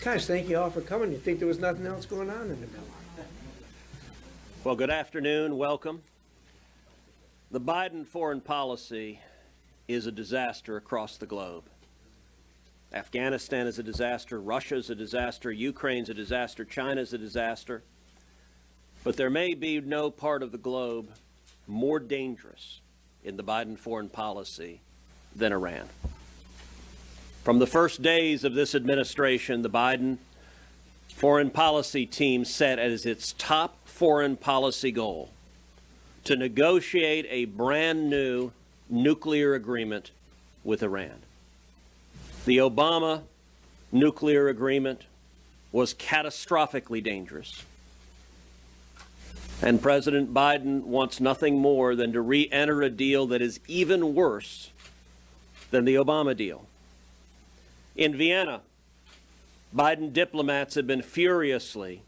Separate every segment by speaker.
Speaker 1: Guys, thank you all for coming. You'd think there was nothing else going on in the middle.
Speaker 2: Well, good afternoon. Welcome. The Biden foreign policy is a disaster across the globe. Afghanistan is a disaster. Russia is a disaster. Ukraine's a disaster. China's a disaster. But there may be no part of the globe more dangerous in the Biden foreign policy than Iran. From the first days of this administration, the Biden foreign policy team set as its top foreign policy goal to negotiate a brand new nuclear agreement with Iran. The Obama nuclear agreement was catastrophically dangerous. And President Biden wants nothing more than to re-enter a deal that is even worse than the Obama deal. In Vienna, Biden diplomats have been furiously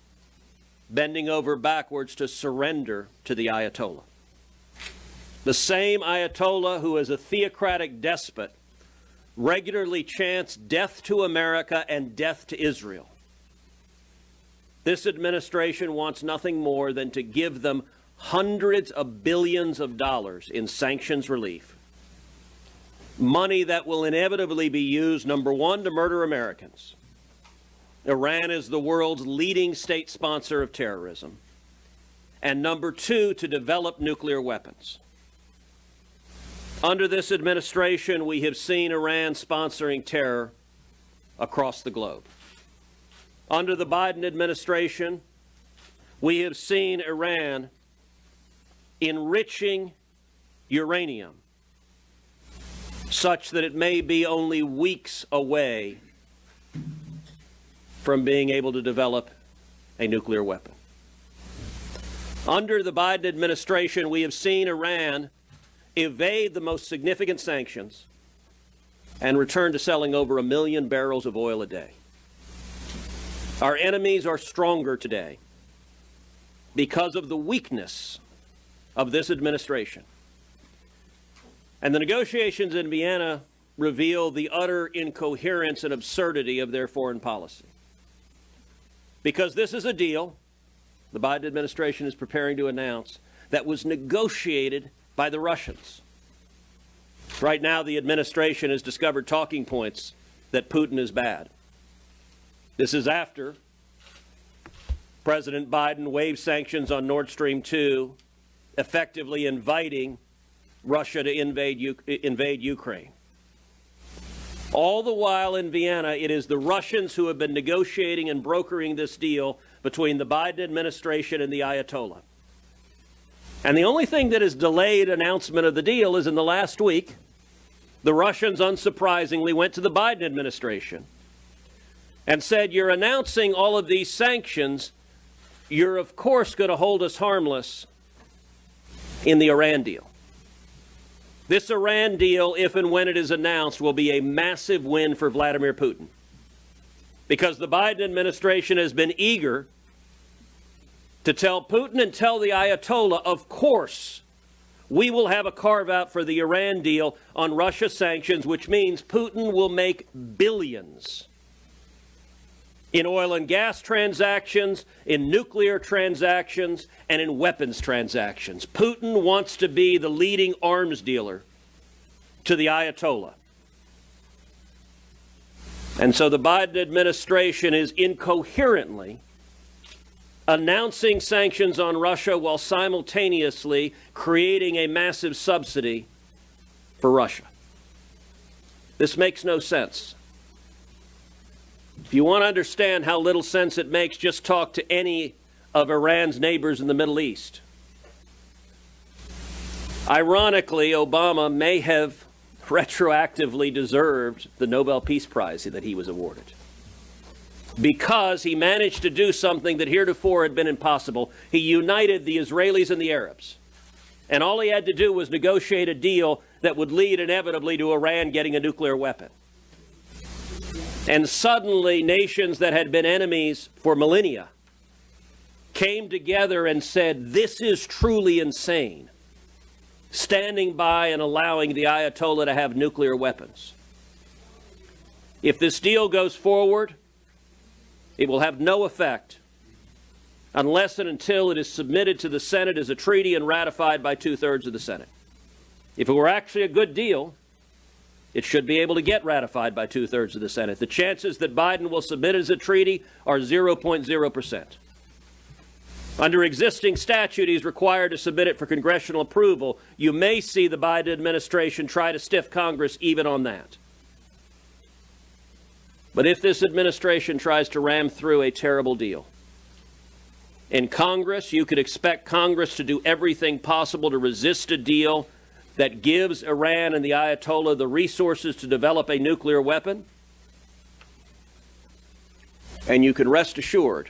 Speaker 2: bending over backwards to surrender to the Ayatollah. The same Ayatollah who, as a theocratic despot, regularly chants death to America and death to Israel. This administration wants nothing more than to give them hundreds of billions of dollars in sanctions relief. Money that will inevitably be used, number one, to murder Americans. Iran is the world's leading state sponsor of terrorism. And number two, to develop nuclear weapons. Under this administration, we have seen Iran sponsoring terror across the globe. Under the Biden administration, we have seen Iran enriching uranium such that it may be only weeks away from being able to develop a nuclear weapon. Under the Biden administration, we have seen Iran evade the most significant sanctions and return to selling over 1 million barrels of oil a day. Our enemies are stronger today because of the weakness of this administration. And the negotiations in Vienna reveal the utter incoherence and absurdity of their foreign policy. Because this is a deal the Biden administration is preparing to announce that was negotiated by the Russians. Right now, the administration has discovered talking points that Putin is bad. This is after President Biden waived sanctions on Nord Stream 2, effectively inviting Russia to invade Ukraine. All the while in Vienna, it is the Russians who have been negotiating and brokering this deal between the Biden administration and the Ayatollah. And the only thing that has delayed announcement of the deal is in the last week, the Russians unsurprisingly went to the Biden administration and said, you're announcing all of these sanctions. You're, of course, going to hold us harmless in the Iran deal. This Iran deal, if and when it is announced, will be a massive win for Vladimir Putin, because the Biden administration has been eager to tell Putin and tell the Ayatollah, of course, we will have a carve-out for the Iran deal on Russia sanctions, which means Putin will make billions in oil and gas transactions, in nuclear transactions, and in weapons transactions. Putin wants to be the leading arms dealer to the Ayatollah. And so the Biden administration is incoherently announcing sanctions on Russia while simultaneously creating a massive subsidy for Russia. This makes no sense. If you want to understand how little sense it makes, just talk to any of Iran's neighbors in the Middle East. Ironically, Obama may have retroactively deserved the Nobel Peace Prize that he was awarded, because he managed to do something that heretofore had been impossible. He united the Israelis and the Arabs. And all he had to do was negotiate a deal that would lead inevitably to Iran getting a nuclear weapon. And suddenly, nations that had been enemies for millennia came together and said, this is truly insane, standing by and allowing the Ayatollah to have nuclear weapons. If this deal goes forward, It will have no effect unless and until it is submitted to the Senate as a treaty and ratified by 2/3 of the Senate. If it were actually a good deal, it should be able to get ratified by 2/3 of the Senate. The chances that Biden will submit it as a treaty are 0.0%. Under existing statute, he's required to submit it for congressional approval. You may see the Biden administration try to stiff Congress even on that. But if this administration tries to ram through a terrible deal in Congress, you could expect Congress to do everything possible to resist a deal that gives Iran and the Ayatollah the resources to develop a nuclear weapon. And you can rest assured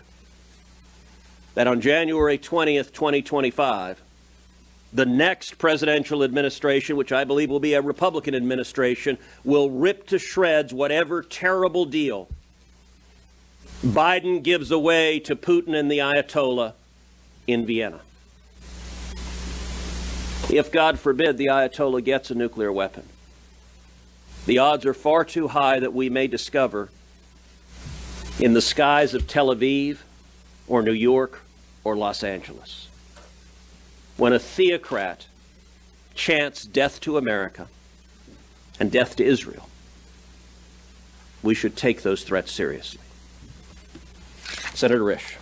Speaker 2: that on January 20th, 2025, the next presidential administration, which I believe will be a Republican administration, will rip to shreds whatever terrible deal Biden gives away to Putin and the Ayatollah in Vienna. If, God forbid, the Ayatollah gets a nuclear weapon, the odds are far too high that we may discover in the skies of Tel Aviv or New York or Los Angeles, when a theocrat chants death to America and death to Israel, we should take those threats seriously. Senator Risch.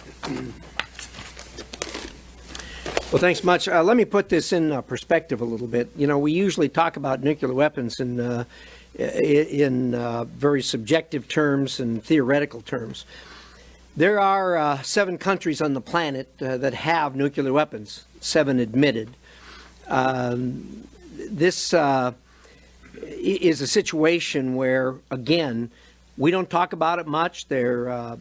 Speaker 1: Well, thanks much. Let me put this in perspective a little bit. You know, we usually talk about nuclear weapons in very subjective terms and theoretical terms. There are 7 countries on the planet that have nuclear weapons, 7 admitted. This is a situation where, again, we don't talk about it much. They're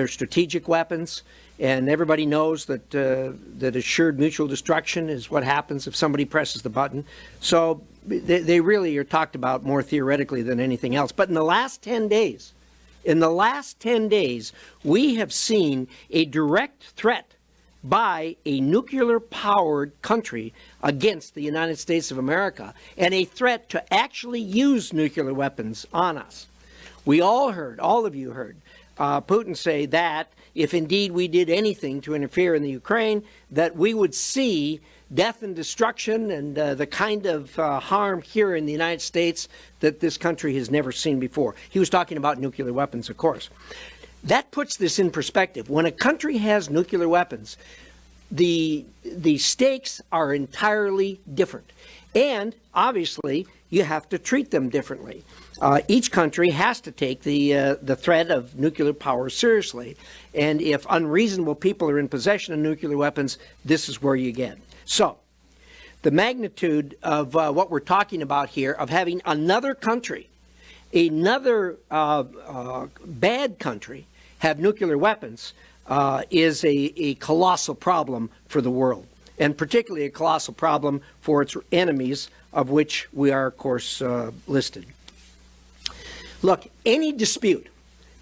Speaker 1: strategic weapons, and everybody knows that that assured mutual destruction is what happens if somebody presses the button. So they really are talked about more theoretically than anything else. But in the last 10 days, we have seen a direct threat by a nuclear-powered country against the United States of America, and a threat to actually use nuclear weapons on us. We all heard, all of you heard, Putin say that if indeed we did anything to interfere in the Ukraine, that we would see death and destruction and the kind of harm here in the United States that this country has never seen before. He was talking about nuclear weapons, of course. That puts this in perspective. When a country has nuclear weapons, the stakes are entirely different. And obviously, you have to treat them differently. Each country has to take the threat of nuclear power seriously. And if unreasonable people are in possession of nuclear weapons, this is where you get. So, the magnitude of what we're talking about here, of having another country, another bad country, have nuclear weapons, is a colossal problem for the world, and particularly a colossal problem for its enemies, of which we are, of course, listed. Look, any dispute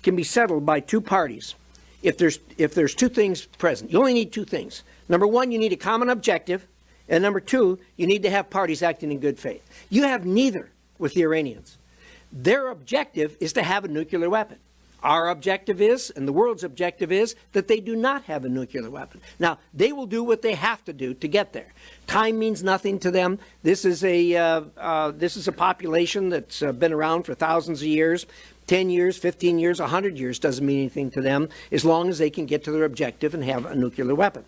Speaker 1: can be settled by 2 parties if there's 2 things present. You only need 2 things. Number 1, you need a common objective, and number 2, you need to have parties acting in good faith. You have neither with the Iranians. Their objective is to have a nuclear weapon. Our objective is, and the world's objective is, that they do not have a nuclear weapon. Now, they will do what they have to do to get there. Time means nothing to them. This is a population that's been around for thousands of years. 10 years, 15 years, 100 years doesn't mean anything to them, as long as they can get to their objective and have a nuclear weapon.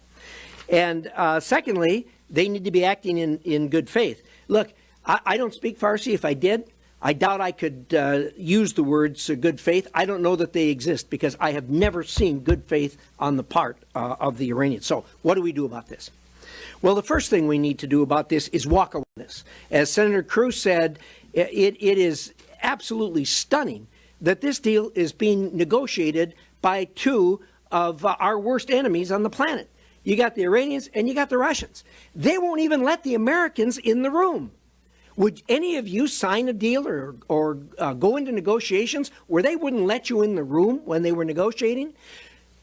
Speaker 1: And secondly, they need to be acting in good faith. Look, I don't speak Farsi. If I did, I doubt I could use the words good faith. I don't know that they exist, because I have never seen good faith on the part of the Iranians. So what do we do about this? Well, the first thing we need to do about this is walk away from this. As Senator Cruz said, it is absolutely stunning that this deal is being negotiated by 2 of our worst enemies on the planet. You got the Iranians and you got the Russians. They won't even let the Americans in the room. Would any of you sign a deal or go into negotiations where they wouldn't let you in the room when they were negotiating?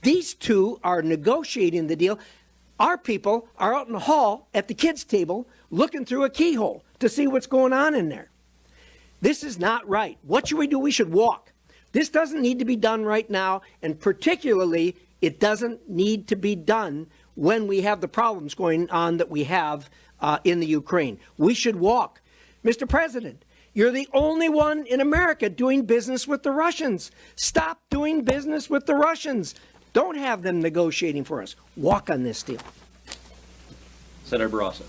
Speaker 1: These 2 are negotiating the deal. Our people are out in the hall at the kids' table looking through a keyhole to see what's going on in there. This is not right. What should we do? We should walk. This doesn't need to be done right now, and particularly, it doesn't need to be done when we have the problems going on that we have in the Ukraine. We should walk. Mr. President, you're the only one in America doing business with the Russians. Stop doing business with the Russians. Don't have them negotiating for us. Walk on this deal.
Speaker 2: Senator Barrasso.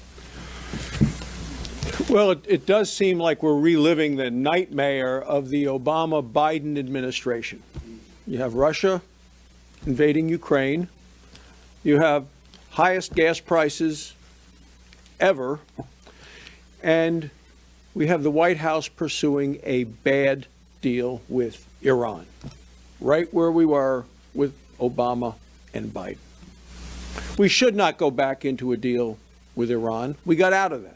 Speaker 3: Well, it does seem like we're reliving the nightmare of the Obama-Biden administration. You have Russia invading Ukraine. You have highest gas prices ever. And we have the White House pursuing a bad deal with Iran, right where we were with Obama and Biden. We should not go back into a deal with Iran. We got out of that.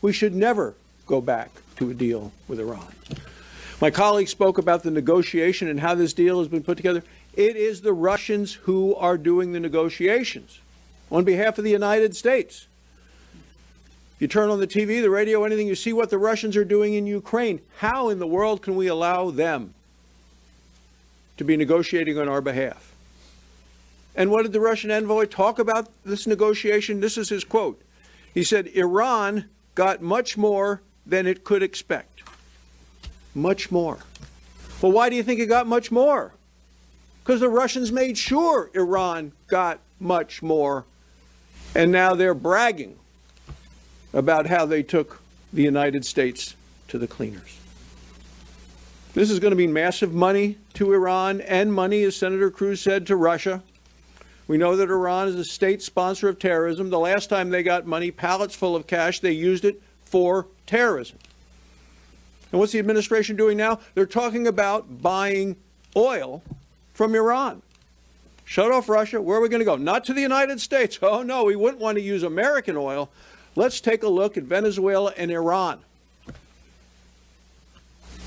Speaker 3: We should never go back to a deal with Iran. My colleague spoke about the negotiation and how this deal has been put together. It is the Russians who are doing the negotiations on behalf of the United States. You turn on the TV, the radio, anything, you see what the Russians are doing in Ukraine. How in the world can we allow them to be negotiating on our behalf? And what did the Russian envoy talk about this negotiation? This is his quote. He said, Iran got much more than it could expect. Much more. Well, why do you think it got much more? Because the Russians made sure Iran got much more. And now they're bragging about how they took the United States to the cleaners. This is going to be massive money to Iran and money, as Senator Cruz said, to Russia. We know that Iran is a state sponsor of terrorism. The last time they got money, pallets full of cash, they used it for terrorism. And what's the administration doing now? They're talking about buying oil from Iran. Shut off Russia. Where are we going to go? Not to the United States. Oh, no, we wouldn't want to use American oil. Let's take a look at Venezuela and Iran.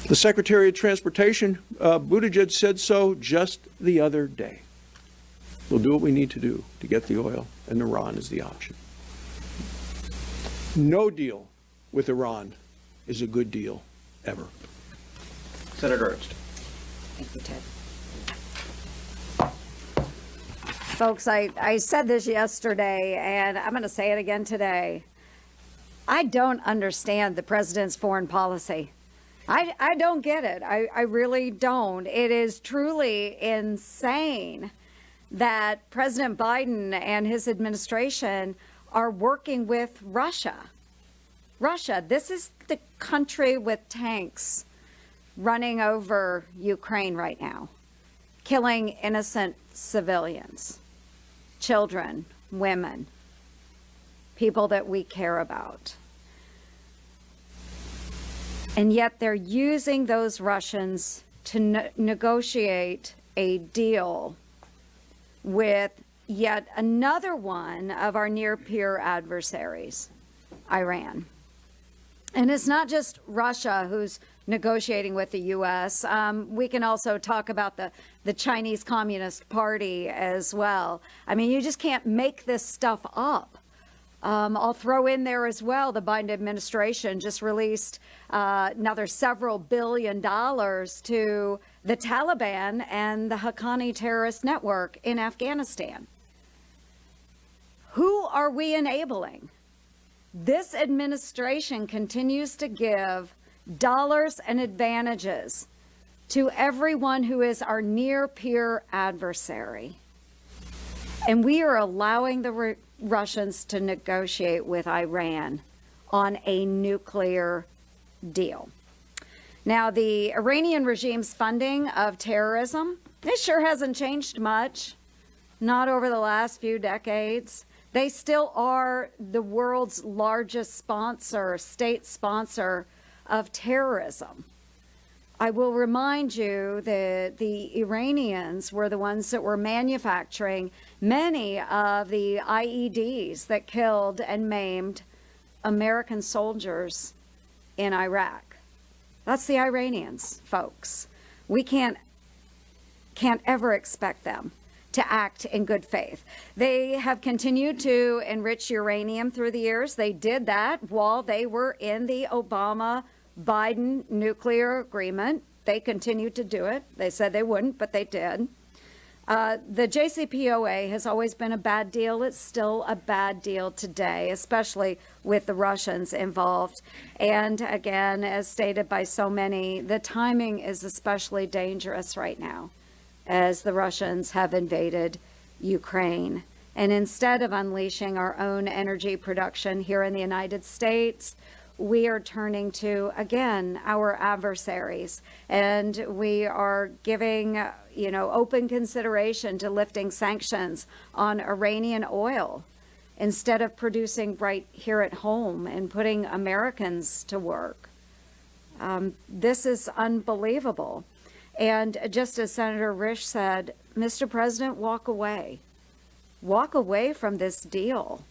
Speaker 3: The Secretary of Transportation, Buttigieg, said so just the other day. We'll do what we need to do to get the oil, and Iran is the option. No deal with Iran is a good deal ever.
Speaker 2: Senator Ernst.
Speaker 4: Thank you, Ted. Folks, I said this yesterday, and I'm going to say it again today. I don't understand the president's foreign policy. I don't get it. I really don't. It is truly insane that President Biden and his administration are working with Russia. Russia, this is the country with tanks running over Ukraine right now, killing innocent civilians, children, women, people that we care about. And yet they're using those Russians to negotiate a deal with yet another one of our near-peer adversaries, Iran. And it's not just Russia who's negotiating with the U.S. We can also talk about the Chinese Communist Party as well. I mean, you just can't make this stuff up. I'll throw in there as well, the Biden administration just released another several $1 billion to the Taliban and the Haqqani terrorist network in Afghanistan. Who are we enabling? This administration continues to give dollars and advantages to everyone who is our near-peer adversary. And we are allowing the Russians to negotiate with Iran on a nuclear deal. Now, the Iranian regime's funding of terrorism, it sure hasn't changed much, not over the last few decades. They still are the world's largest sponsor, state sponsor of terrorism. I will remind you that the Iranians were the ones that were manufacturing many of the IEDs that killed and maimed American soldiers in Iraq. That's the Iranians, folks. We can't ever expect them to act in good faith. They have continued to enrich uranium through the years. They did that while they were in the Obama-Biden nuclear agreement they continued to do it. They said they wouldn't, but they did. The JCPOA has always been a bad deal. It's still a bad deal today, especially with the Russians involved. And again, as stated by so many, the timing is especially dangerous right now as the Russians have invaded Ukraine. And instead of unleashing our own energy production here in the United States, we are turning to, again, our adversaries. And we are giving, open consideration to lifting sanctions on Iranian oil instead of producing right here at home and putting Americans to work. This is unbelievable. And just as Senator Risch said, Mr. President, walk away. Walk away from this deal.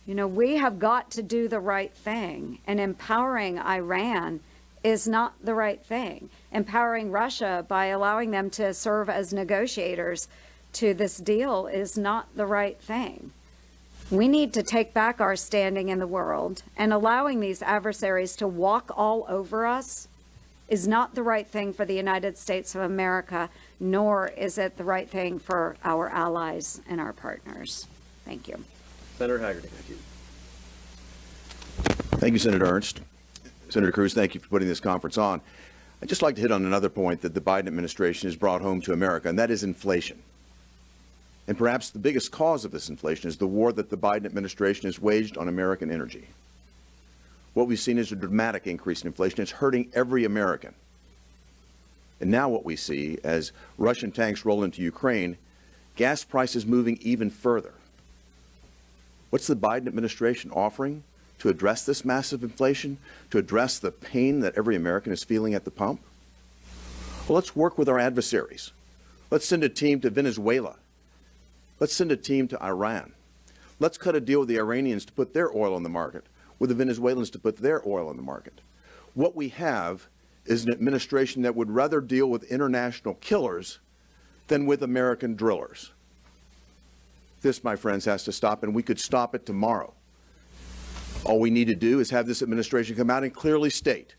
Speaker 4: We have got to do the right thing, and empowering Iran is not the right thing. Empowering Russia by allowing them to serve as negotiators to this deal is not the right thing. We need to take back our standing in the world, and allowing these adversaries to walk all over us is not the right thing for the United States of America, nor is it the right thing for our allies and our partners. Thank you.
Speaker 2: Senator Hagerty. Thank you.
Speaker 5: Thank you, Senator Ernst. Senator Cruz, thank you for putting this conference on. I'd just like to hit on another point that the Biden administration has brought home to America, and that is inflation. And perhaps the biggest cause of this inflation is the war that the Biden administration has waged on American energy. What we've seen is a dramatic increase in inflation. It's hurting every American. And now what we see as Russian tanks roll into Ukraine, gas prices moving even further. What's the Biden administration offering to address this massive inflation, to address the pain that every American is feeling at the pump? Well, let's work with our adversaries. Let's send a team to Venezuela. Let's send a team to Iran. Let's cut a deal with the Iranians to put their oil on the market, with the Venezuelans to put their oil on the market. What we have is an administration that would rather deal with international killers than with American drillers. This, my friends, has to stop, and we could stop it tomorrow. All we need to do is have this administration come out and clearly state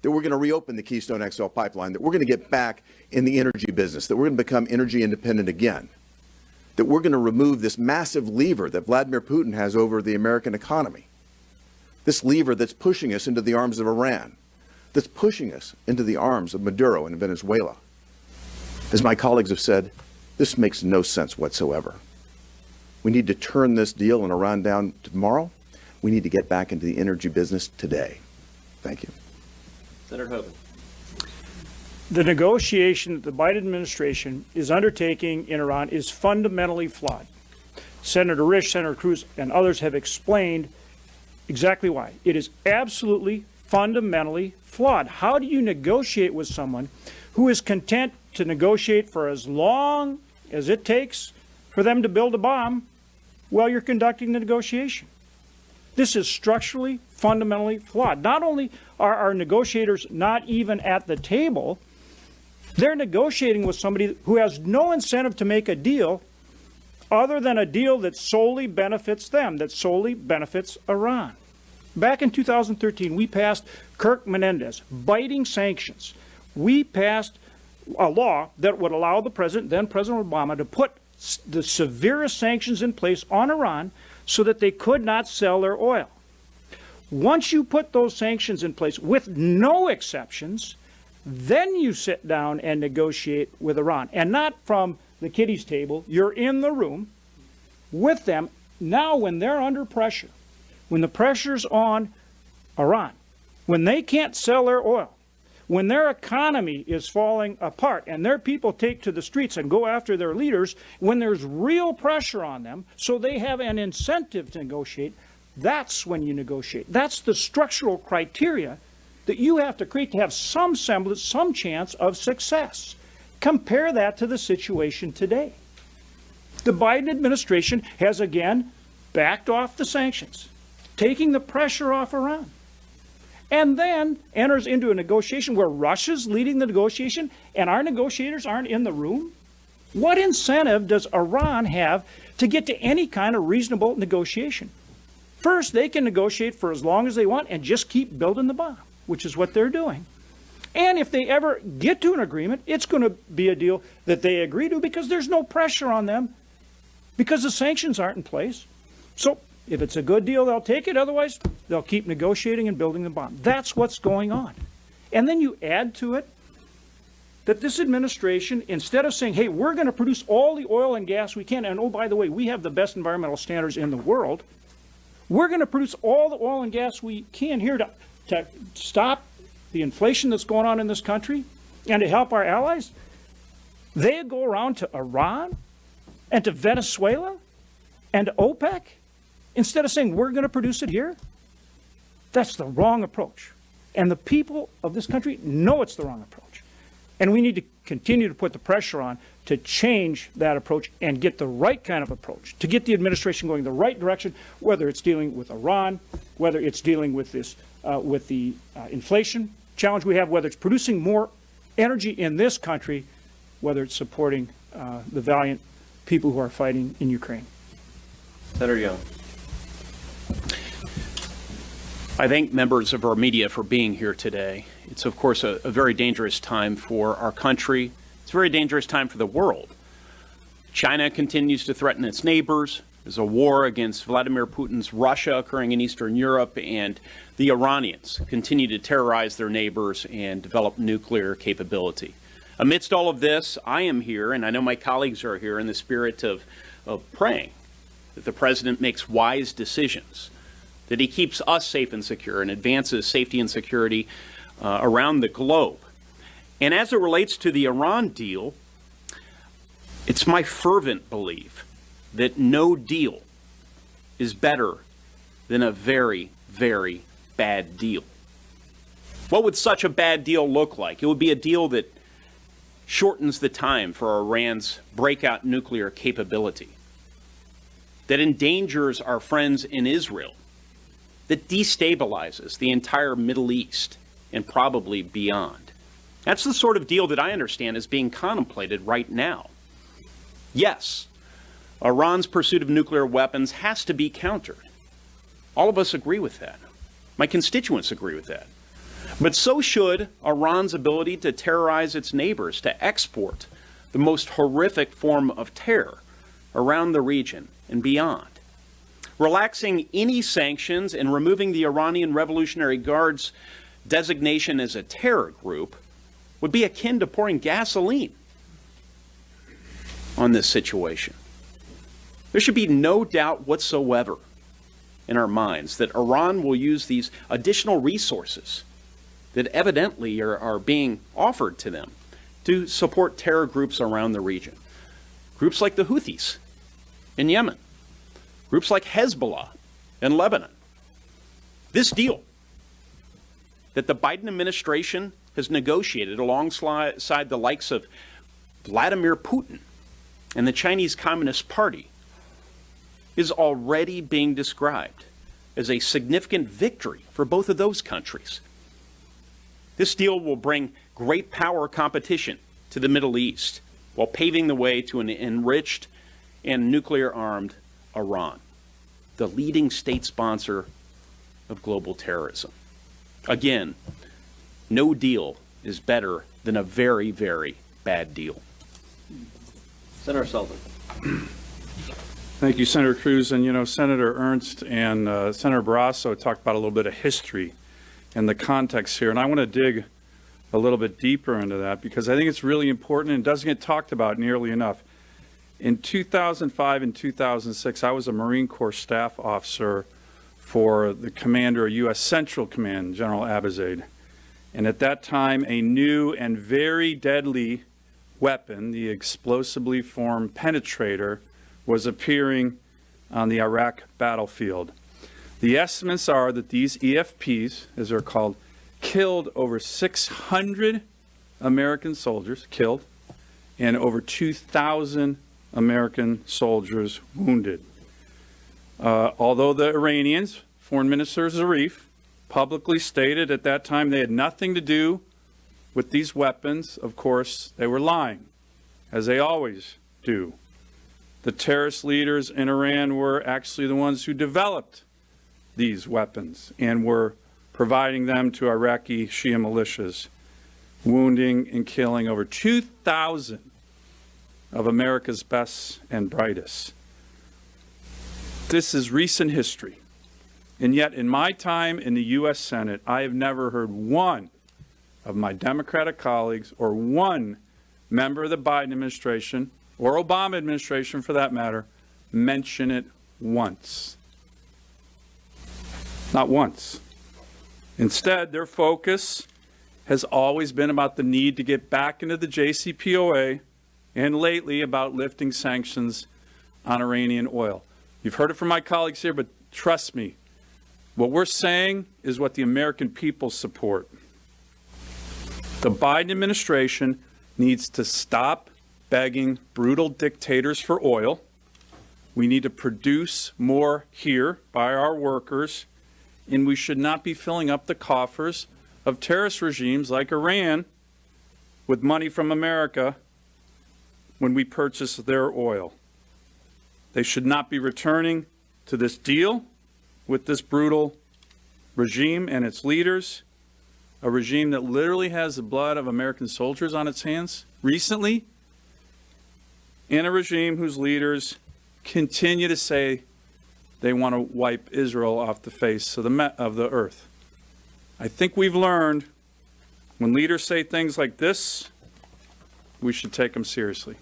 Speaker 5: that we're going to reopen the Keystone XL pipeline, that we're going to get back in the energy business, that we're going to become energy independent again, that we're going to remove this massive lever that Vladimir Putin has over the American economy, this lever that's pushing us into the arms of Iran, that's pushing us into the arms of Maduro and Venezuela. As my colleagues have said, this makes no sense whatsoever. We need to turn this deal in Iran down tomorrow. We need to get back into the energy business today. Thank you.
Speaker 2: Senator Hogan.
Speaker 6: The negotiation that the Biden administration is undertaking in Iran is fundamentally flawed. Senator Risch, Senator Cruz, and others have explained exactly why. It is absolutely fundamentally flawed. How do you negotiate with someone who is content to negotiate for as long as it takes for them to build a bomb while you're conducting the negotiation? This is structurally, fundamentally flawed. Not only are our negotiators not even at the table, they're negotiating with somebody who has no incentive to make a deal other than a deal that solely benefits them, that solely benefits Iran. Back in 2013, we passed Kirk-Menendez, biting sanctions. We passed a law that would allow the president, then President Obama, to put the severest sanctions in place on Iran so that they could not sell their oil. Once you put those sanctions in place with no exceptions, then you sit down and negotiate with Iran. And not from the kiddies table. You're in the room with them. Now when they're under pressure, when the pressure's on Iran, when they can't sell their oil, when their economy is falling apart and their people take to the streets and go after their leaders, when there's real pressure on them so they have an incentive to negotiate, that's when you negotiate. That's the structural criteria that you have to create to have some semblance, some chance of success. Compare that to the situation today. The Biden administration has again backed off the sanctions, taking the pressure off Iran, and then enters into a negotiation where Russia's leading the negotiation and our negotiators aren't in the room? What incentive does Iran have to get to any kind of reasonable negotiation? First, they can negotiate for as long as they want and just keep building the bomb, which is what they're doing. And if they ever get to an agreement, it's going to be a deal that they agree to because there's no pressure on them because the sanctions aren't in place. So if it's a good deal, they'll take it. Otherwise, they'll keep negotiating and building the bomb. That's what's going on. And then you add to it that this administration, instead of saying, hey, we're going to produce all the oil and gas we can, and oh, by the way, we have the best environmental standards in the world, we're going to produce all the oil and gas we can here to stop the inflation that's going on in this country and to help our allies. They go around to Iran and to Venezuela and to OPEC instead of saying we're going to produce it here. That's the wrong approach. And the people of this country know it's the wrong approach. And we need to continue to put the pressure on to change that approach and get the right kind of approach, to get the administration going the right direction, whether it's dealing with Iran, whether it's dealing with this, with the inflation challenge we have, whether it's producing more energy in this country, whether it's supporting the valiant people who are fighting in Ukraine.
Speaker 2: Senator Young. I thank members of our media for being here today. It's, of course, a very dangerous time for our country. It's a very dangerous time for the world. China continues to threaten its neighbors. There's a war against Vladimir Putin's Russia occurring in Eastern Europe, and the Iranians continue to terrorize their neighbors and develop nuclear capability. Amidst all of this, I am here, and I know my colleagues are here, in the spirit of praying that the president makes wise decisions, that he keeps us safe and secure and advances safety and security around the globe. And as it relates to the Iran deal, it's my fervent belief that no deal is better than a very, very bad deal. What would such a bad deal look like? It would be a deal that shortens the time for Iran's breakout nuclear capability, that endangers our friends in Israel, that destabilizes the entire Middle East and probably beyond. That's the sort of deal that I understand is being contemplated right now. Yes, Iran's pursuit of nuclear weapons has to be countered. All of us agree with that. My constituents agree with that. But so should Iran's ability to terrorize its neighbors, to export the most horrific form of terror around the region and beyond. Relaxing any sanctions and removing the Iranian Revolutionary Guard's designation as a terror group would be akin to pouring gasoline on this situation. There should be no doubt whatsoever in our minds that Iran will use these additional resources that evidently are being offered to them to support terror groups around the region. Groups like the Houthis in Yemen, groups like Hezbollah in Lebanon. This deal that the Biden administration has negotiated alongside the likes of Vladimir Putin and the Chinese Communist Party is already being described as a significant victory for both of those countries. This deal will bring great power competition to the Middle East while paving the way to an enriched and nuclear-armed Iran, the leading state sponsor of global terrorism. Again, no deal is better than a very, very bad deal. Senator Sullivan.
Speaker 7: Thank you, Senator Cruz. And, you know, Senator Ernst and Senator Barrasso talked about a little bit of history and the context here. And I want to dig a little bit deeper into that because I think it's really important and doesn't get talked about nearly enough. In 2005 and 2006, I was a Marine Corps staff officer for the commander of U.S. Central Command, General Abizaid. And at that time, a new and very deadly weapon, the explosively formed penetrator, was appearing on the Iraq battlefield. The estimates are that these EFPs, as they're called, killed over 600 American soldiers, killed, and over 2,000 American soldiers wounded. Although the Iranians, Foreign Minister Zarif, publicly stated at that time they had nothing to do with these weapons, of course, they were lying, as they always do. The terrorist leaders in Iran were actually the ones who developed these weapons and were providing them to Iraqi Shia militias. wounding and killing over 2,000 of America's best and brightest. This is recent history. And yet, in my time in the U.S. Senate, I have never heard one of my Democratic colleagues or one member of the Biden administration, or Obama administration for that matter, mention it once. Not once. Instead, their focus has always been about the need to get back into the JCPOA, and lately about lifting sanctions on Iranian oil. You've heard it from my colleagues here, but trust me, what we're saying is what the American people support. The Biden administration needs to stop begging brutal dictators for oil. We need to produce more here by our workers, and we should not be filling up the coffers of terrorist regimes like Iran with money from America when we purchase their oil. They should not be returning to this deal with this brutal regime and its leaders, a regime that literally has the blood of American soldiers on its hands recently, and a regime whose leaders continue to say they want to wipe Israel off the face of the earth. I think we've learned when leaders say things like this, we should take them seriously.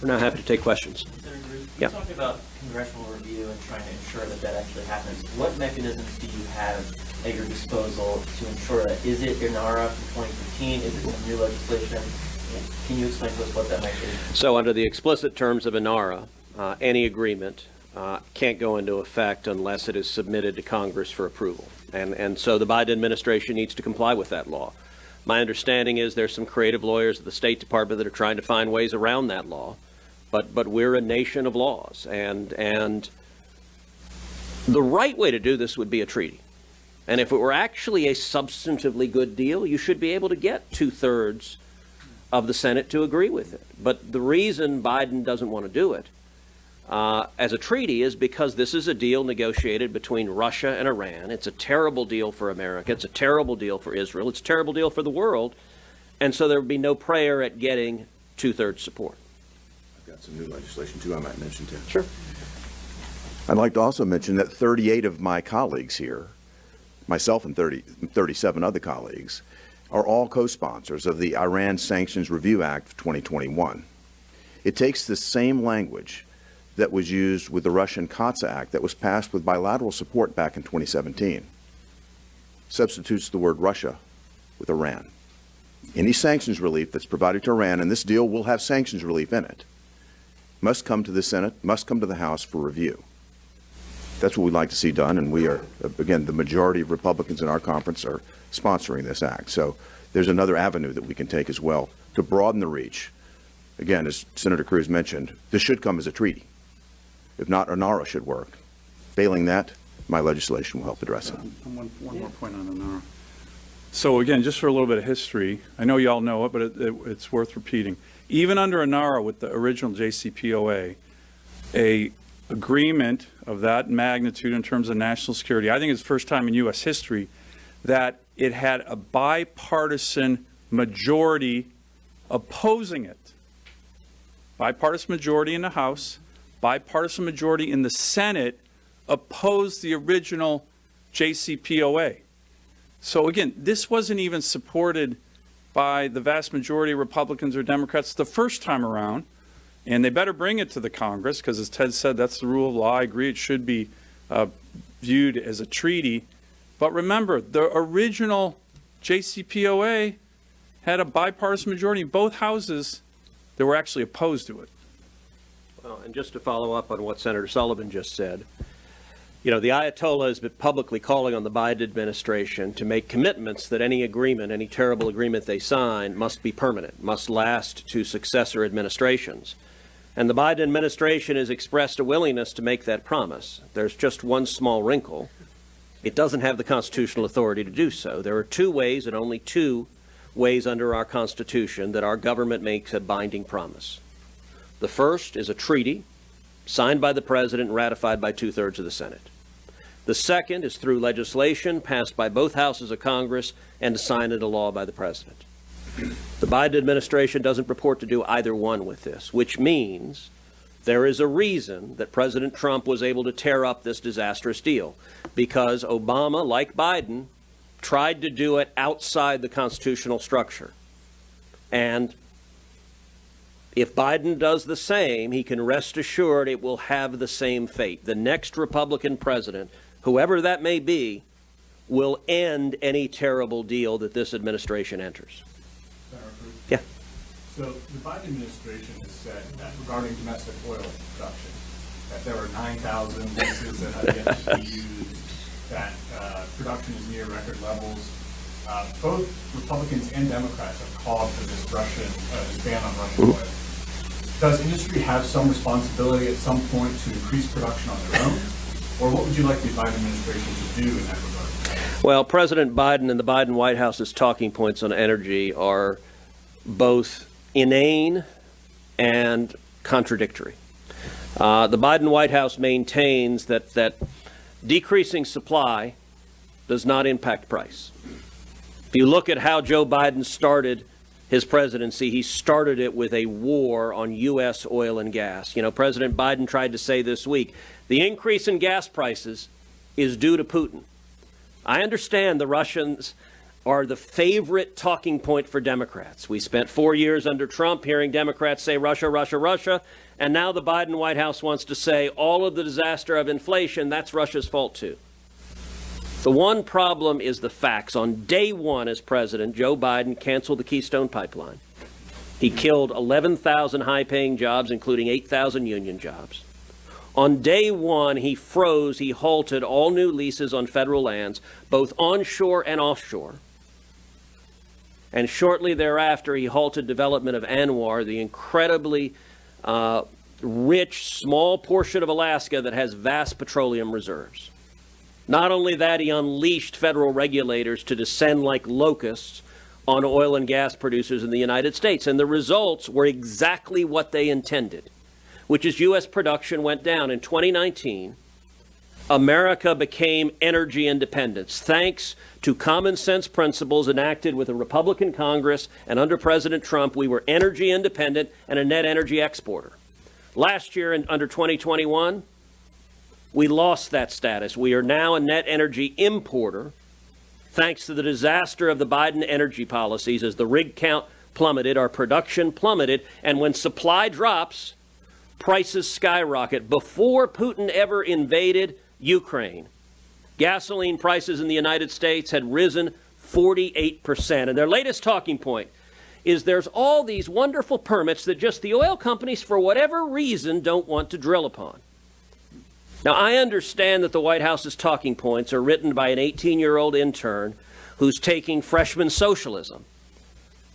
Speaker 2: We're now happy to take questions.
Speaker 8: Senator Cruz,
Speaker 2: Yeah.
Speaker 8: you talked about congressional review and trying to ensure that that actually happens. What mechanisms do you have at your disposal to ensure that? Is it INARA from 2015? Is it some new legislation? Can you explain to us what that might be?
Speaker 2: So under the explicit terms of INARA, any agreement can't go into effect unless it is submitted to Congress for approval. And so the Biden administration needs to comply with that law. My understanding is there's some creative lawyers at the State Department that are trying to find ways around that law. But we're a nation of laws, and the right way to do this would be a treaty. And if it were actually a substantively good deal, you should be able to get 2/3 of the Senate to agree with it. But the reason Biden doesn't want to do it as a treaty is because this is a deal negotiated between Russia and Iran. It's a terrible deal for America. It's a terrible deal for Israel. It's a terrible deal for the world. And so there would be no prayer at getting 2/3 support.
Speaker 5: Got some new legislation, too, I might mention, Tim.
Speaker 2: Sure.
Speaker 5: I'd like to also mention that 38 of my colleagues here, myself and 37 other colleagues, are all co-sponsors of the Iran Sanctions Review Act of 2021. It takes the same language that was used with the Russian CAATSA Act that was passed with bilateral support back in 2017. Substitutes the word Russia with Iran. Any sanctions relief that's provided to Iran, and this deal will have sanctions relief in it, must come to the Senate, must come to the House for review. That's what we'd like to see done, and we are, again, the majority of Republicans in our conference are sponsoring this act. So there's another avenue that we can take as well to broaden the reach. Again, as Senator Cruz mentioned, this should come as a treaty. If not, INARA should work. Failing that, my legislation will help address it.
Speaker 7: One more point on INARA. So again, just for a little bit of history, I know you all know it, but it's worth repeating. Even under INARA with the original JCPOA, a agreement of that magnitude in terms of national security, I think it's the first time in U.S. history that it had a bipartisan majority opposing it. Bipartisan majority in the House, bipartisan majority in the Senate opposed the original JCPOA. So again, this wasn't even supported by the vast majority of Republicans or Democrats the first time around, and they better bring it to the Congress because, as Ted said, that's the rule of law. I agree it should be viewed as a treaty. But remember, the original JCPOA had a bipartisan majority in both houses that were actually opposed to it.
Speaker 2: Well, and just to follow up on what Senator Sullivan just said, you know, the Ayatollah has been publicly calling on the Biden administration to make commitments that any agreement, any terrible agreement they sign, must be permanent, must last to successor administrations. And the Biden administration has expressed a willingness to make that promise. There's just one small wrinkle. It doesn't have the constitutional authority to do so. There are two ways, and only two ways under our Constitution, that our government makes a binding promise. The first is a treaty signed by the President and ratified by 2/3 of the Senate. The second is through legislation passed by both houses of Congress and signed into law by the president. The Biden administration doesn't purport to do either one with this, which means there is a reason that President Trump was able to tear up this disastrous deal, because Obama, like Biden, tried to do it outside the constitutional structure. And if Biden does the same, he can rest assured it will have the same fate. The next Republican president, whoever that may be, will end any terrible deal that this administration enters. Yeah.
Speaker 9: So the Biden administration has said that regarding domestic oil production, that there are 9,000 leases that have yet to be used, that production is near record levels. Both Republicans and Democrats have called for this ban on Russian oil. Does industry have some responsibility at some point to increase production on their own? Or what would you like the Biden administration to do in that regard?
Speaker 2: Well, President Biden and the Biden White House's talking points on energy are both inane and contradictory. The Biden White House maintains that decreasing supply does not impact price. If you look at how Joe Biden started his presidency, he started it with a war on U.S. oil and gas. You know, President Biden tried to say this week, the increase in gas prices is due to Putin. I understand the Russians are the favorite talking point for Democrats. We spent 4 years under Trump hearing Democrats say Russia, Russia, Russia, and now the Biden White House wants to say all of the disaster of inflation, that's Russia's fault too. The one problem is the facts. On day one as president, Joe Biden canceled the Keystone Pipeline. He killed 11,000 high-paying jobs, including 8,000 union jobs. On day one, he halted all new leases on federal lands, both onshore and offshore. And shortly thereafter, he halted development of ANWR, the incredibly rich, small portion of Alaska that has vast petroleum reserves. Not only that, he unleashed federal regulators to descend like locusts on oil and gas producers in the United States. And the results were exactly what they intended, which is U.S. production went down. In 2019, America became energy independent, thanks to common sense principles enacted with a Republican Congress, and under President Trump, we were energy independent and a net energy exporter. Last year, under 2021, we lost that status. We are now a net energy importer, thanks to the disaster of the Biden energy policies. As the rig count plummeted, our production plummeted, and when supply drops, prices skyrocket. Before Putin ever invaded Ukraine, gasoline prices in the United States had risen 48%. And their latest talking point is there's all these wonderful permits that just the oil companies, for whatever reason, don't want to drill upon. Now, I understand that the White House's talking points are written by an 18-year-old intern who's taking freshman socialism.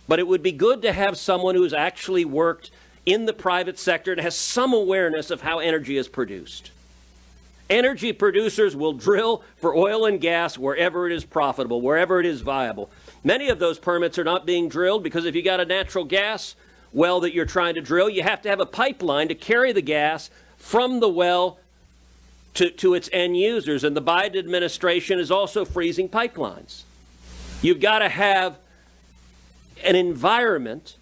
Speaker 2: But it would be good to have someone who's actually worked in the private sector and has some awareness of how energy is produced. Energy producers will drill for oil and gas wherever it is profitable, wherever it is viable. Many of those permits are not being drilled because if you got a natural gas well that you're trying to drill, you have to have a pipeline to carry the gas from the well to its end users. And the Biden administration is also freezing pipelines. You've got to have an environment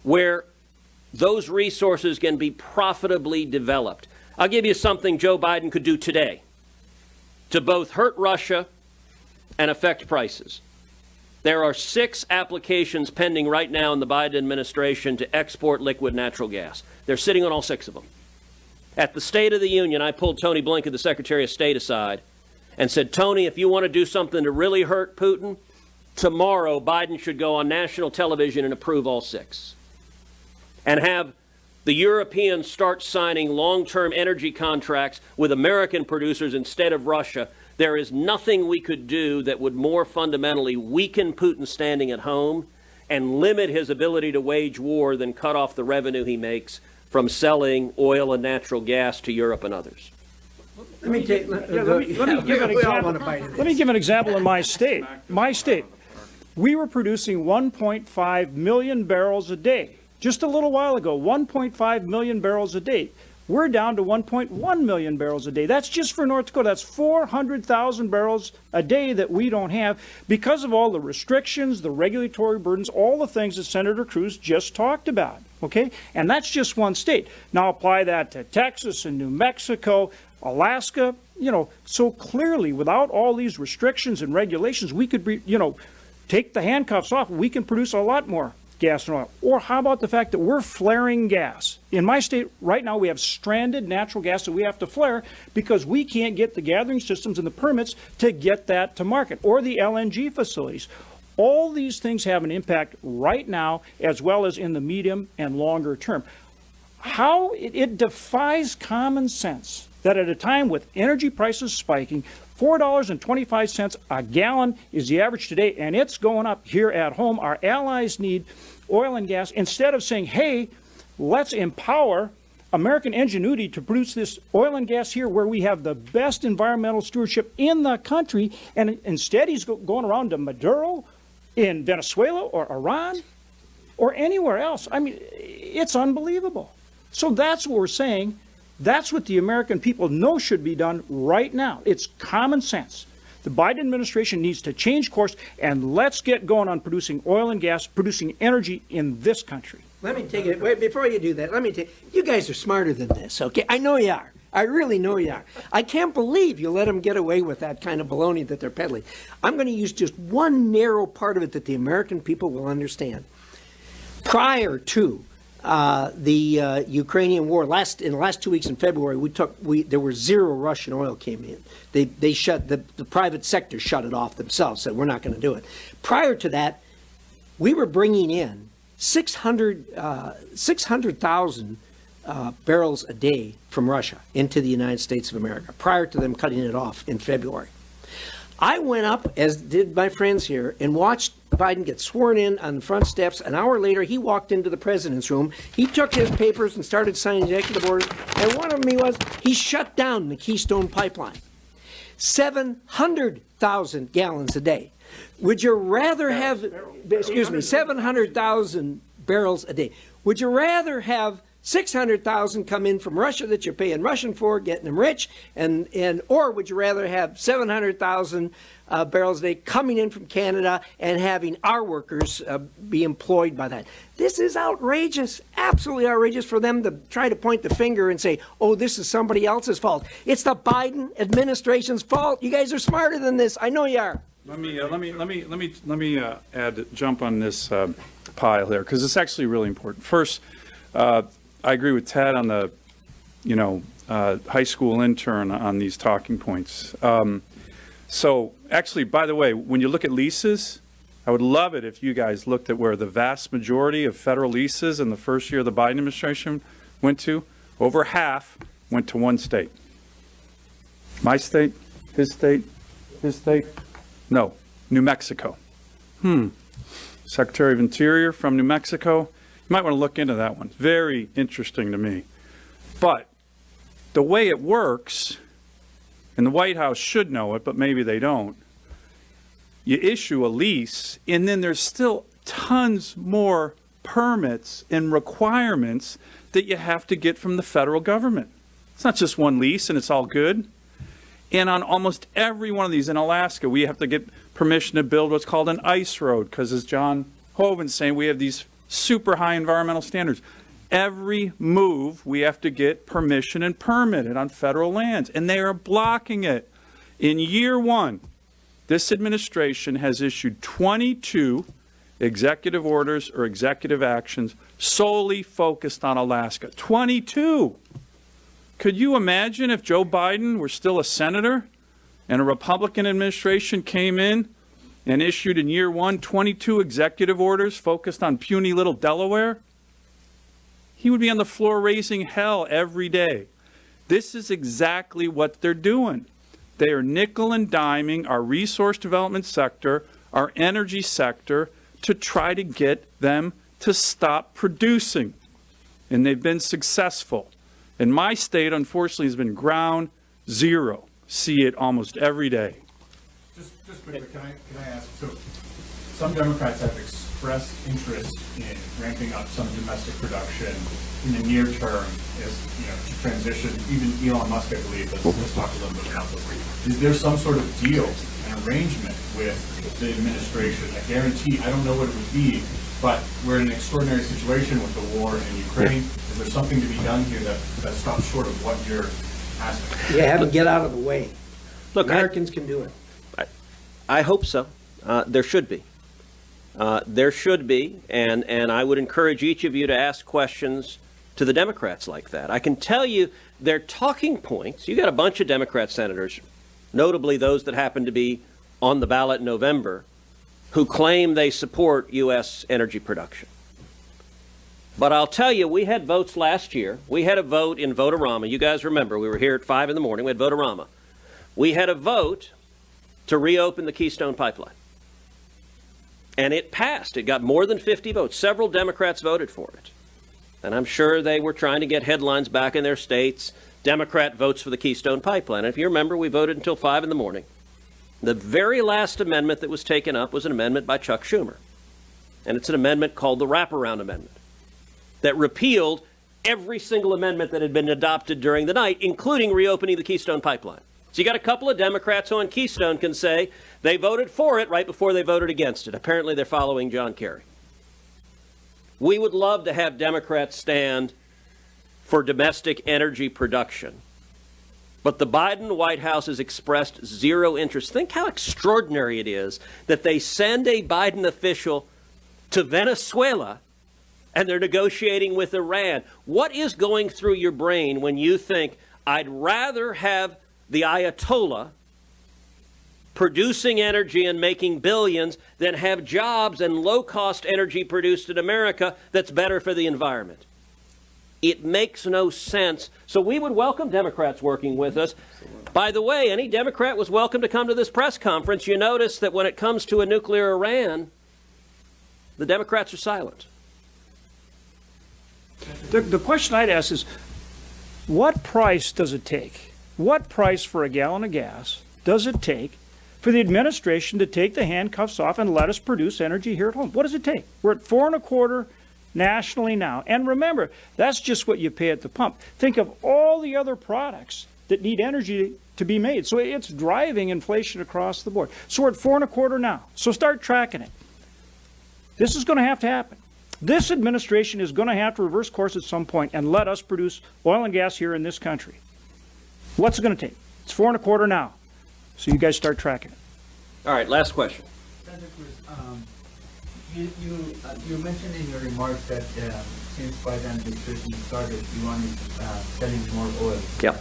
Speaker 2: where those resources can be profitably developed. I'll give you something Joe Biden could do today to both hurt Russia and affect prices. There are 6 applications pending right now in the Biden administration to export liquid natural gas. They're sitting on all 6 of them. At the State of the Union, I pulled Tony Blinken, the Secretary of State, aside and said, Tony, if you want to do something to really hurt Putin, tomorrow Biden should go on national television and approve all 6. And have the Europeans start signing long-term energy contracts with American producers instead of Russia. There is nothing we could do that would more fundamentally weaken Putin standing at home and limit his ability to wage war than cut off the revenue he makes from selling oil and natural gas to Europe and others.
Speaker 6: Let me give an example in my state. My state, we were producing 1.5 million barrels a day. Just a little while ago, 1.5 million barrels a day. we're down to 1.1 million barrels a day. That's just for North Dakota. That's 400,000 barrels a day that we don't have because of all the restrictions, the regulatory burdens, all the things that Senator Cruz just talked about, okay? And that's just one state. Now apply that to Texas and New Mexico, Alaska, you know, so clearly without all these restrictions and regulations, we could, take the handcuffs off. We can produce a lot more gas and oil. Or how about the fact that we're flaring gas? In my state right now, we have stranded natural gas that we have to flare because we can't get the gathering systems and the permits to get that to market, or the LNG facilities. All these things have an impact right now as well as in the medium and longer term. How it defies common sense that at a time with energy prices spiking, $4.25 a gallon is the average today, and it's going up here at home. Our allies need oil and gas. Instead of saying, hey, let's empower American ingenuity to produce this oil and gas here where we have the best environmental stewardship in the country, and instead he's going around to Maduro in Venezuela or Iran or anywhere else. I mean, it's unbelievable. So that's what we're saying. That's what the American people know should be done right now. It's common sense. The Biden administration needs to change course, and let's get going on producing oil and gas, producing energy in this country.
Speaker 1: Let me take it. Wait, before you do that, let me take. You guys are smarter than this, okay? I know you are. I really know you are. I can't believe you let them get away with that kind of baloney that they're peddling. I'm going to use just one narrow part of it that the American people will understand. Prior to the Ukrainian war, in the last 2 weeks in February, there were zero Russian oil came in. They shut the private sector shut it off themselves, said we're not going to do it. Prior to that, we were bringing in 600,000 barrels a day from Russia into the United States of America. Prior to them cutting it off in February, I went up, as did my friends here, and watched Biden get sworn in on the front steps. An hour later, he walked into the president's room. He took his papers and started signing executive orders. And one of them he shut down the Keystone Pipeline. 700,000 gallons a day. Would you rather have, 700,000 barrels a day. Would you rather have 600,000 come in from Russia that you're paying Russian for, getting them rich, or would you rather have 700,000 barrels a day coming in from Canada and having our workers be employed by that? This is outrageous, absolutely outrageous for them to try to point the finger and say, oh, this is somebody else's fault. It's the Biden administration's fault. You guys are smarter than this. I know you are.
Speaker 7: Let me jump on this pile here, because it's actually really important. First, I agree with Ted on the, high school intern on these talking points. So actually, by the way, when you look at leases, I would love it if you guys looked at where the vast majority of federal leases in the first year of the Biden administration went to. Over half went to one state. My state, his state, his state. No, New Mexico. Secretary of Interior from New Mexico. You might want to look into that one. Very interesting to me. But the way it works, and the White House should know it, but maybe they don't, you issue a lease, and then there's still tons more permits and requirements that you have to get from the federal government. It's not just one lease and it's all good. And on almost every one of these in Alaska, we have to get permission to build what's called an ice road, because as John Hoeven's saying, we have these super high environmental standards. Every move, we have to get permission and permit it on federal lands, and they are blocking it. In year one, this administration has issued 22 executive orders or executive actions solely focused on Alaska. 22! Could you imagine if Joe Biden were still a senator and a Republican administration came in and issued in year one 22 executive orders focused on puny little Delaware? He would be on the floor raising hell every day. This is exactly what they're doing. They are nickel and diming our resource development sector, our energy sector, to try to get them to stop producing. And they've been successful. And my state, unfortunately, has been ground zero. See it almost every day.
Speaker 9: Just quickly, can I ask, so some Democrats have expressed interest in ramping up some domestic production in the near term as, to transition. Even Elon Musk, I believe, has talked a little bit about this. Is there some sort of deal, an arrangement with the administration, a guarantee? I don't know what it would be, but we're in an extraordinary situation with the war in Ukraine. Is there something to be done here that stops short of what you're asking?
Speaker 1: Yeah, have them get out of the way.
Speaker 2: Look,
Speaker 1: Americans can do it.
Speaker 2: I hope so. There should be. There should be, and I would encourage each of you to ask questions to the Democrats like that. I can tell you their talking points. You got a bunch of Democrat senators, notably those that happen to be on the ballot in November, who claim they support U.S. energy production. But I'll tell you, we had votes last year. We had a vote in Vote-A-Rama. You guys remember, we were here at 5 in the morning. We had Vote-A-Rama. We had a vote to reopen the Keystone Pipeline. And it passed. It got more than 50 votes. Several Democrats voted for it. And I'm sure they were trying to get headlines back in their states. Democrat votes for the Keystone Pipeline. And if you remember, we voted until 5 in the morning. The very last amendment that was taken up was an amendment by Chuck Schumer. And it's an amendment called the Wraparound Amendment that repealed every single amendment that had been adopted during the night, including reopening the Keystone Pipeline. So you got a couple of Democrats who on Keystone can say they voted for it right before they voted against it. Apparently they're following John Kerry. We would love to have Democrats stand for domestic energy production. But the Biden White House has expressed zero interest. Think how extraordinary it is that they send a Biden official to Venezuela and they're negotiating with Iran. What is going through your brain when you think, I'd rather have the Ayatollah producing energy and making billions than have jobs and low-cost energy produced in America that's better for the environment? It makes no sense. So we would welcome Democrats working with us. By the way, any Democrat was welcome to come to this press conference. You notice that when it comes to a nuclear Iran, the Democrats are silent.
Speaker 6: The question I'd ask is, what price does it take? What price for a gallon of gas does it take for the administration to take the handcuffs off and let us produce energy here at home? What does it take? We're at $4.25 nationally now. And remember, that's just what you pay at the pump. Think of all the other products that need energy to be made. So it's driving inflation across the board. So we're at $4.25 now. So start tracking it. This is going to happen. This administration is going to have to reverse course at some point and let us produce oil and gas here in this country. What's it going to take? It's $4.25 now. So you guys start tracking it.
Speaker 2: All right, last question.
Speaker 10: Senator Cruz, you mentioned in your remarks that since Biden administration started, Iran is selling more oil.
Speaker 2: Yep.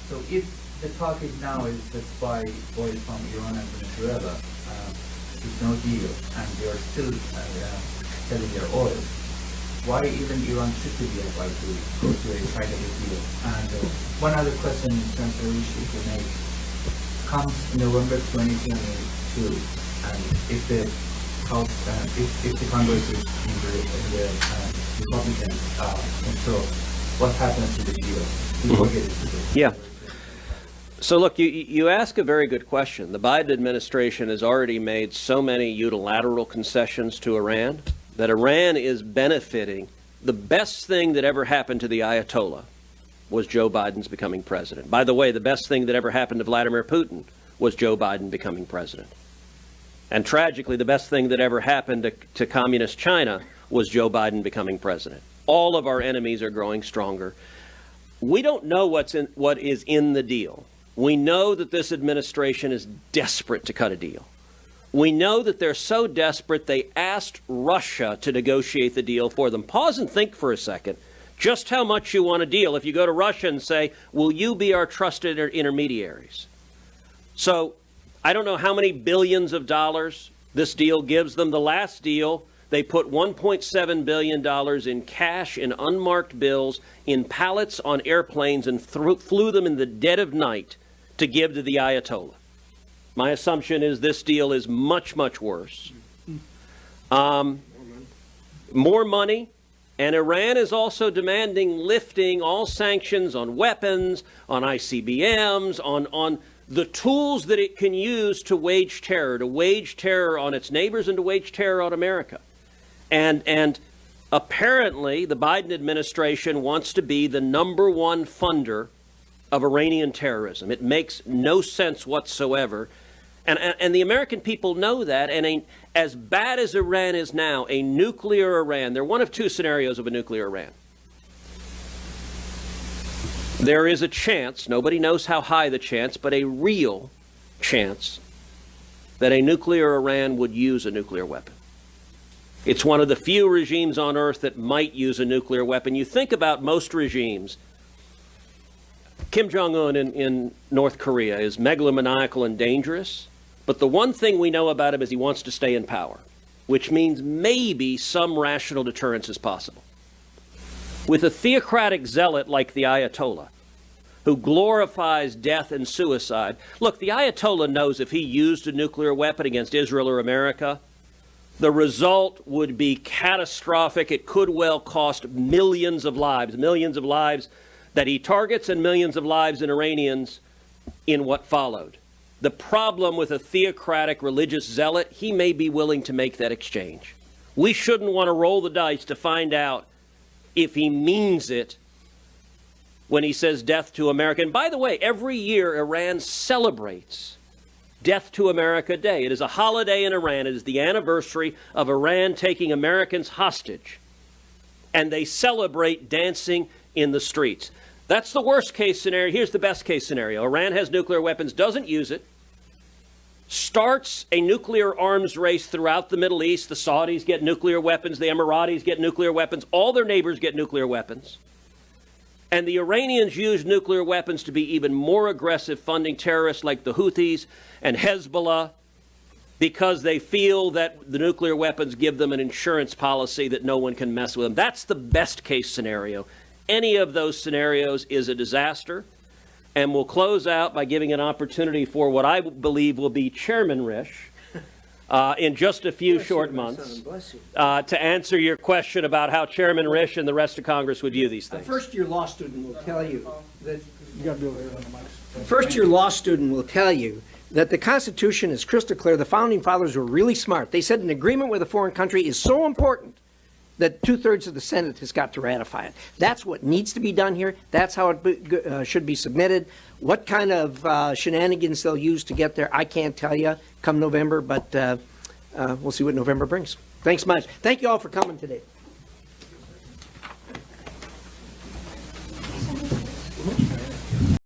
Speaker 10: So if the talk is now is let's buy oil from Iran and Venezuela, with no deal, and they are still selling their oil, why even Iran should be able to go to a kind of a deal? And one other question, Senator, we should make, comes November 2022, and if the House, if the Congress is in the Republican control, what happens to the deal? Who will get it to the
Speaker 2: Yeah. So look, you ask a very good question. The Biden administration has already made so many unilateral concessions to Iran that Iran is benefiting. The best thing that ever happened to the Ayatollah was Joe Biden's becoming president. By the way, the best thing that ever happened to Vladimir Putin was Joe Biden becoming president. And tragically, the best thing that ever happened to communist China was Joe Biden becoming president. All of our enemies are growing stronger. We don't know what is in the deal. We know that this administration is desperate to cut a deal. We know that they're so desperate they asked Russia to negotiate the deal for them. Pause and think for a second just how much you want a deal if you go to Russia and say, will you be our trusted intermediaries? So I don't know how many billions of dollars this deal gives them. The last deal, they put $1.7 billion in cash in unmarked bills in pallets on airplanes and flew them in the dead of night to give to the Ayatollah. My assumption is this deal is much, much worse. More money, and Iran is also demanding lifting all sanctions on weapons, on ICBMs, on the tools that it can use to wage terror on its neighbors and to wage terror on America. And apparently the Biden administration wants to be the number one funder of Iranian terrorism. It makes no sense whatsoever. And the American people know that. And as bad as Iran is now, a nuclear Iran, they're one of two scenarios of a nuclear Iran. There is a chance, nobody knows how high the chance, but a real chance that a nuclear Iran would use a nuclear weapon. It's one of the few regimes on earth that might use a nuclear weapon. You think about most regimes. Kim Jong-un in North Korea is megalomaniacal and dangerous, but the one thing we know about him is he wants to stay in power, which means maybe some rational deterrence is possible. With a theocratic zealot like the Ayatollah, who glorifies death and suicide. Look, the Ayatollah knows if he used a nuclear weapon against Israel or America, the result would be catastrophic. It could well cost millions of lives that he targets and millions of lives in Iranians in what followed. The problem with a theocratic religious zealot, he may be willing to make that exchange. We shouldn't want to roll the dice to find out if he means it when he says death to America. And by the way, every year Iran celebrates Death to America Day. It is a holiday in Iran. It is the anniversary of Iran taking Americans hostage. And they celebrate dancing in the streets. That's the worst case scenario. Here's the best case scenario. Iran has nuclear weapons, doesn't use it, starts a nuclear arms race throughout the Middle East. The Saudis get nuclear weapons. The Emiratis get nuclear weapons. All their neighbors get nuclear weapons. And the Iranians use nuclear weapons to be even more aggressive, funding terrorists like the Houthis and Hezbollah because they feel that the nuclear weapons give them an insurance policy that no one can mess with them. That's the best case scenario. Any of those scenarios is a disaster. And we'll close out by giving an opportunity for what I believe will be Chairman Risch in just a few short months to answer your question about how Chairman Risch and the rest of Congress would view these things.
Speaker 1: A first-year law student will tell you that the Constitution is crystal clear. The Founding Fathers were really smart. They said an agreement with a foreign country is so important that 2/3 of the Senate has got to ratify it. That's what needs to be done here. That's how it should be submitted. What kind of shenanigans they'll use to get there, I can't tell you come November, but we'll see what November brings. Thanks much. Thank you all for coming today.